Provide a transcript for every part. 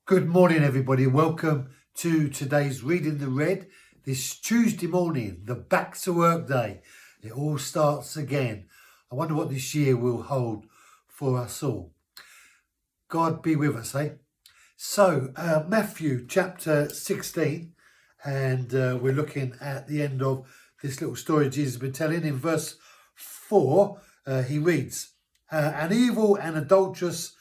Good morning, everybody. Welcome to today's Reading the Red. This Tuesday morning, the back to work day. It all starts again. I wonder what this year will hold for us all. God be with us, eh? So, Matthew chapter 16, and we're looking at the end of this little story Jesus has been telling. In verse 4, he reads, An evil and adulterous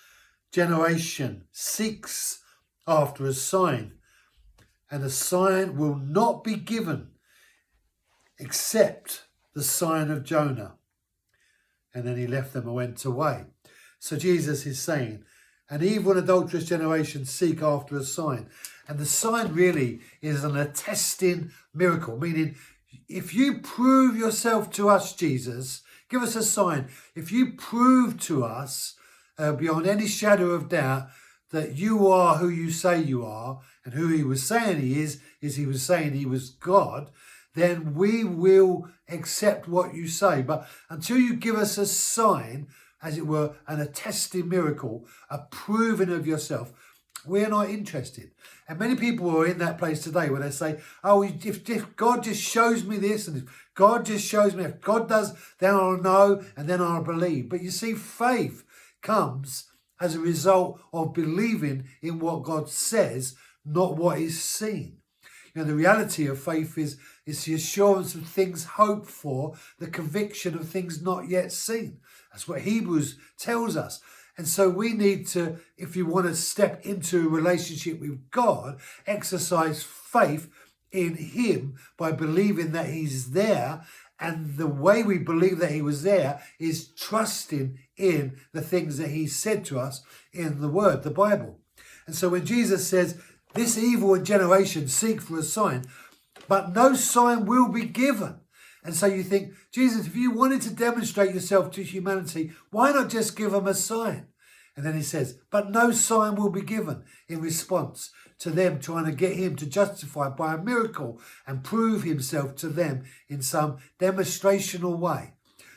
generation seeks after a sign, and the sign will not be given except the sign of Jonah. And then he left them and went away. So Jesus is saying, an evil and adulterous generation seek after a sign. And the sign really is an attesting miracle, meaning if you prove yourself to us, Jesus, give us a sign. If you prove to us beyond any shadow of doubt that you are who you say you are, and who he was saying he is he was saying he was God, then we will accept what you say. But until you give us a sign, as it were, an attesting miracle, a proving of yourself, we're not interested. And many people are in that place today where they say, oh, if God just shows me this, and if God just shows me, if God does, then I'll know, and then I'll believe. But you see, faith comes as a result of believing in what God says, not what is seen. You know, the reality of faith is the assurance of things hoped for, the conviction of things not yet seen. That's what Hebrews tells us. And so we need to, if you want to step into a relationship with God, exercise faith in him by believing that he's there. And the way we believe that he was there is trusting in the things that he said to us in the word, the Bible. And so when Jesus says, this evil generation seek for a sign, but no sign will be given. And so you think, Jesus, if you wanted to demonstrate yourself to humanity, why not just give them a sign? And then he says, but no sign will be given in response to them trying to get him to justify by a miracle and prove himself to them in some demonstrational way.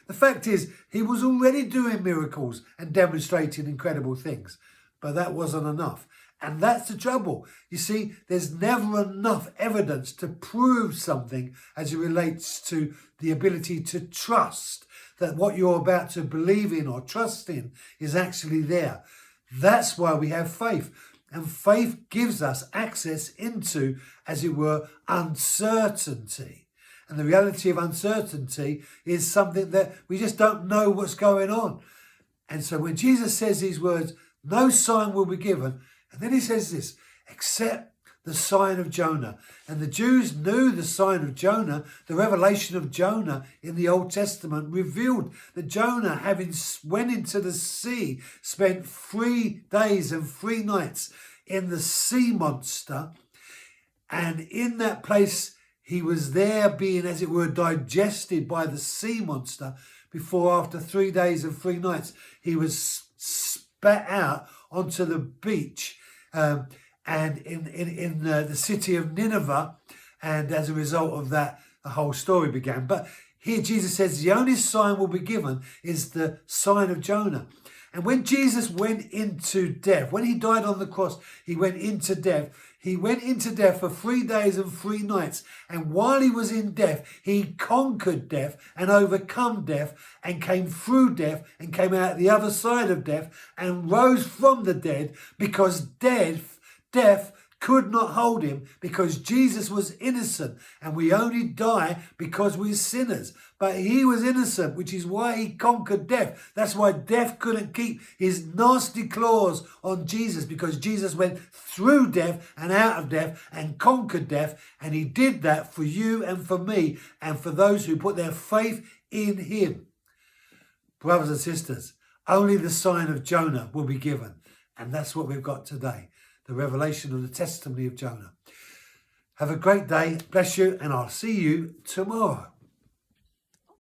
The fact is, he was already doing miracles and demonstrating incredible things, but that wasn't enough. And that's the trouble. You see, there's never enough evidence to prove something as it relates to the ability to trust that what you're about to believe in or trust in is actually there. That's why we have faith. And faith gives us access into, as it were, uncertainty. And the reality of uncertainty is something that we just don't know what's going on. And so when Jesus says these words, no sign will be given, and then he says this, except the sign of Jonah. And the Jews knew the sign of Jonah. The revelation of Jonah in the Old Testament revealed that Jonah, having went into the sea, spent 3 days and 3 nights in the sea monster. And in that place, he was there being, as it were, digested by the sea monster before, after 3 days and 3 nights, he was spat out onto the beach and in the city of Nineveh. And as a result of that, the whole story began. But here Jesus says the only sign will be given is the sign of Jonah. And when Jesus went into death, when he died on the cross, he went into death. He went into death for 3 days and 3 nights. And while he was in death, he conquered death and overcome death and came through death and came out the other side of death and rose from the dead, because death could not hold him, because Jesus was innocent, and we only die because we're sinners. But he was innocent, which is why he conquered death. That's why death couldn't keep his nasty claws on Jesus, because Jesus went through death and out of death and conquered death. And he did that for you and for me and for those who put their faith in him. Brothers and sisters, only the sign of Jonah will be given. And that's what we've got today. The revelation of the testimony of Jonah. Have a great day. Bless you. And I'll see you tomorrow.